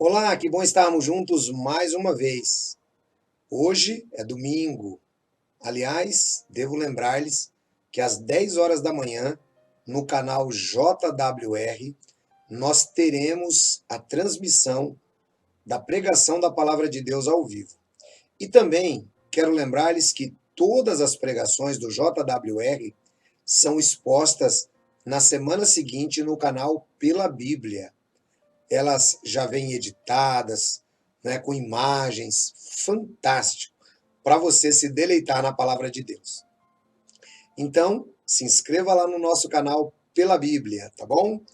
Olá, que bom estarmos juntos mais uma vez. Hoje é domingo. Aliás, devo lembrar-lhes que às 10 horas da manhã, no canal JWR, nós teremos a transmissão da pregação da Palavra de Deus ao vivo. E também quero lembrar-lhes que todas as pregações do JWR são expostas na semana seguinte no canal Pela Bíblia. Elas já vêm editadas, né, com imagens, fantástico, para você se deleitar na palavra de Deus. Então, se inscreva lá no nosso canal Pela Bíblia, tá bom?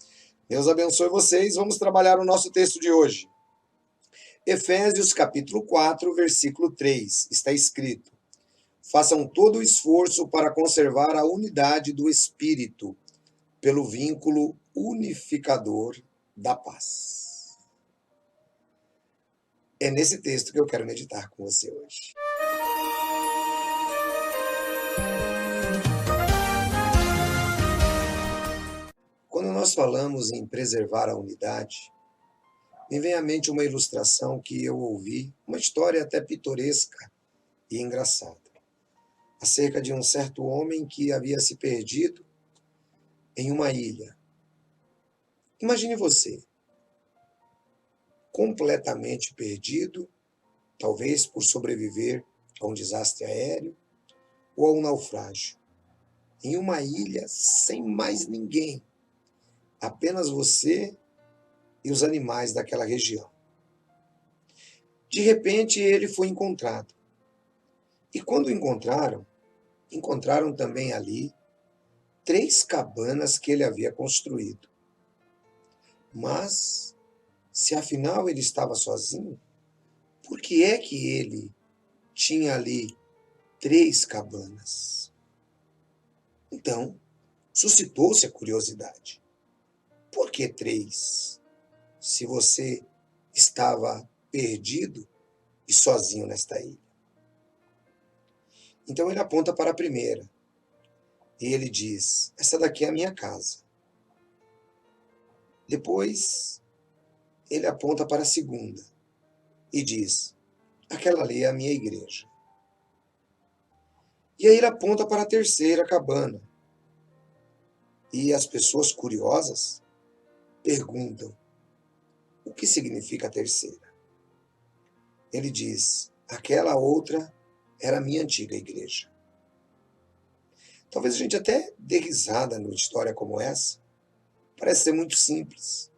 Deus abençoe vocês. Vamos trabalhar o nosso texto de hoje. Efésios capítulo 4, versículo 3, está escrito: façam todo o esforço para conservar a unidade do Espírito, pelo vínculo unificador da paz. É nesse texto que eu quero meditar com você hoje. Quando nós falamos em preservar a unidade, me vem à mente uma ilustração que eu ouvi, uma história até pitoresca e engraçada, acerca de um certo homem que havia se perdido em uma ilha. Imagine você, completamente perdido, talvez por sobreviver a um desastre aéreo ou a um naufrágio, em uma ilha sem mais ninguém, apenas você e os animais daquela região. De repente ele foi encontrado. E quando o encontraram também ali 3 cabanas que ele havia construído. Mas, se afinal ele estava sozinho, por que é que ele tinha ali 3 cabanas? Então, suscitou-se a curiosidade. Por que 3? Se você estava perdido e sozinho nesta ilha. Então ele aponta para a primeira. E ele diz: essa daqui é a minha casa. Depois, ele aponta para a segunda e diz: aquela ali é a minha igreja. E aí ele aponta para a terceira cabana. E as pessoas curiosas perguntam: o que significa a terceira? Ele diz: aquela outra era a minha antiga igreja. Talvez a gente até dê risada numa história como essa. Parece ser muito simples,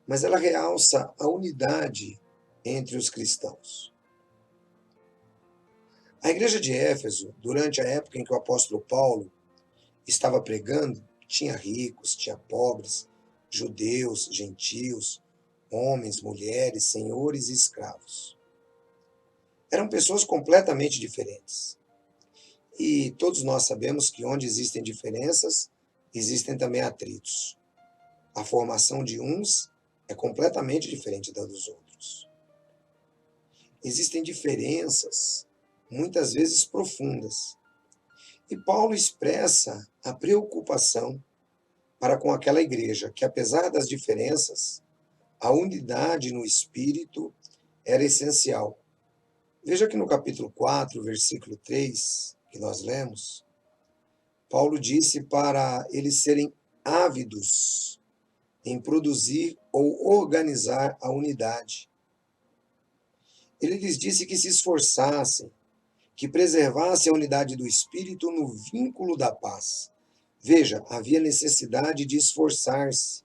mas ela realça a unidade entre os cristãos. A igreja de Éfeso, durante a época em que o apóstolo Paulo estava pregando, tinha ricos, tinha pobres, judeus, gentios, homens, mulheres, senhores e escravos. Eram pessoas completamente diferentes. E todos nós sabemos que onde existem diferenças, existem também atritos. A formação de uns é completamente diferente da dos outros. Existem diferenças, muitas vezes profundas. E Paulo expressa a preocupação para com aquela igreja, que apesar das diferenças, a unidade no espírito era essencial. Veja que no capítulo 4, versículo 3, que nós lemos, Paulo disse para eles serem ávidos em produzir ou organizar a unidade. Ele lhes disse que se esforçassem, que preservassem a unidade do espírito no vínculo da paz. Veja, havia necessidade de esforçar-se,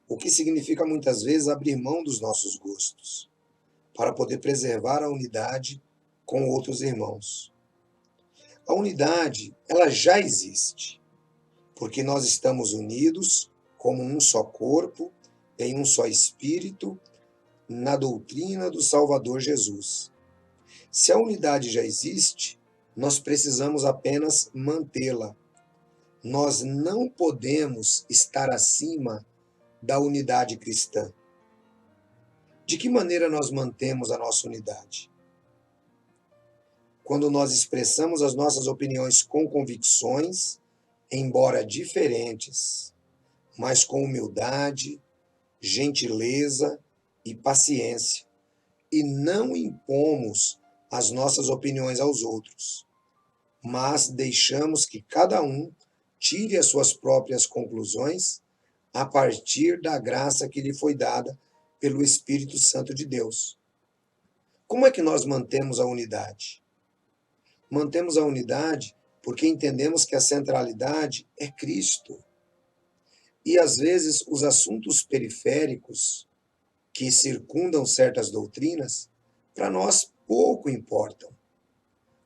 o que significa muitas vezes abrir mão dos nossos gostos, para poder preservar a unidade com outros irmãos. A unidade, ela já existe, porque nós estamos unidos como um só corpo, em um só espírito, na doutrina do Salvador Jesus. Se a unidade já existe, nós precisamos apenas mantê-la. Nós não podemos estar acima da unidade cristã. De que maneira nós mantemos a nossa unidade? Quando nós expressamos as nossas opiniões com convicções, embora diferentes, mas com humildade, gentileza e paciência, e não impomos as nossas opiniões aos outros, mas deixamos que cada um tire as suas próprias conclusões a partir da graça que lhe foi dada pelo Espírito Santo de Deus. Como é que nós mantemos a unidade? Mantemos a unidade porque entendemos que a centralidade é Cristo. E às vezes os assuntos periféricos que circundam certas doutrinas, para nós pouco importam.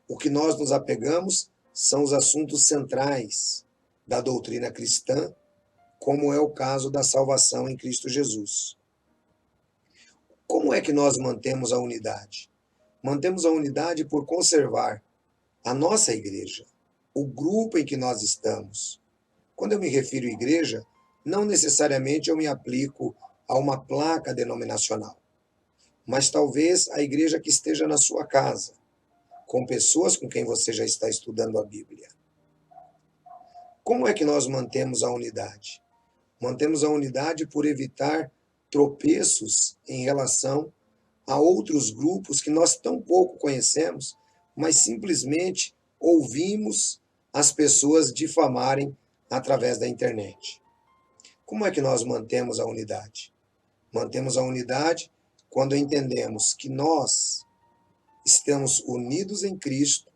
O que nós nos apegamos são os assuntos centrais da doutrina cristã, como é o caso da salvação em Cristo Jesus. Como é que nós mantemos a unidade? Mantemos a unidade por conservar a nossa igreja, o grupo em que nós estamos. Quando eu me refiro à igreja, não necessariamente eu me aplico a uma placa denominacional, mas talvez a igreja que esteja na sua casa, com pessoas com quem você já está estudando a Bíblia. Como é que nós mantemos a unidade? Mantemos a unidade por evitar tropeços em relação a outros grupos que nós tão pouco conhecemos, mas simplesmente ouvimos as pessoas difamarem através da internet. Como é que nós mantemos a unidade? Mantemos a unidade quando entendemos que nós estamos unidos em Cristo,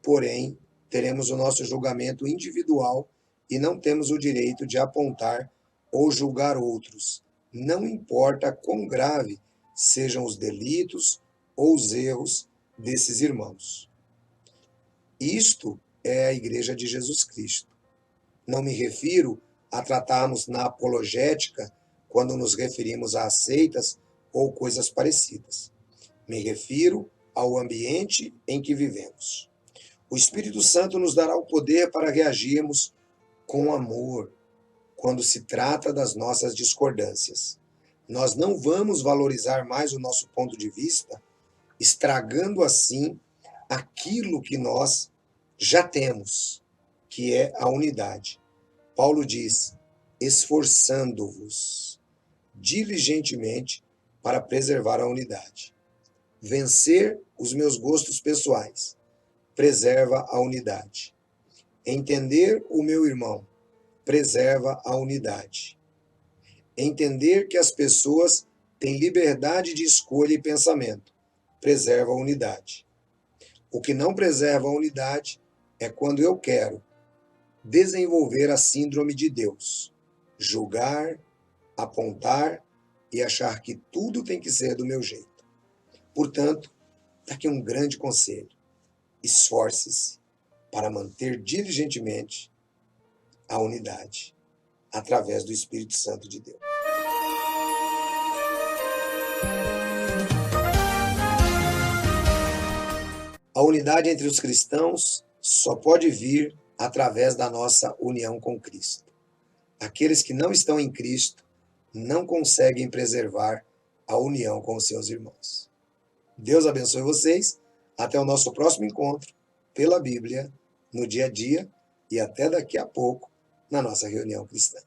porém teremos o nosso julgamento individual e não temos o direito de apontar ou julgar outros, não importa quão grave sejam os delitos ou os erros desses irmãos. Isto é a Igreja de Jesus Cristo. Não me refiro a tratarmos na apologética quando nos referimos a seitas ou coisas parecidas. Me refiro ao ambiente em que vivemos. O Espírito Santo nos dará o poder para reagirmos com amor quando se trata das nossas discordâncias. Nós não vamos valorizar mais o nosso ponto de vista, estragando assim aquilo que nós já temos, que é a unidade. Paulo diz: esforçando-vos diligentemente para preservar a unidade. Vencer os meus gostos pessoais preserva a unidade. Entender o meu irmão preserva a unidade. Entender que as pessoas têm liberdade de escolha e pensamento preserva a unidade. O que não preserva a unidade é quando eu quero desenvolver a síndrome de Deus, julgar, apontar e achar que tudo tem que ser do meu jeito. Portanto, está aqui um grande conselho: esforce-se para manter diligentemente a unidade através do Espírito Santo de Deus. A unidade entre os cristãos só pode vir através da nossa união com Cristo. Aqueles que não estão em Cristo não conseguem preservar a união com os seus irmãos. Deus abençoe vocês. Até o nosso próximo encontro pela Bíblia, no dia a dia, e até daqui a pouco na nossa reunião cristã.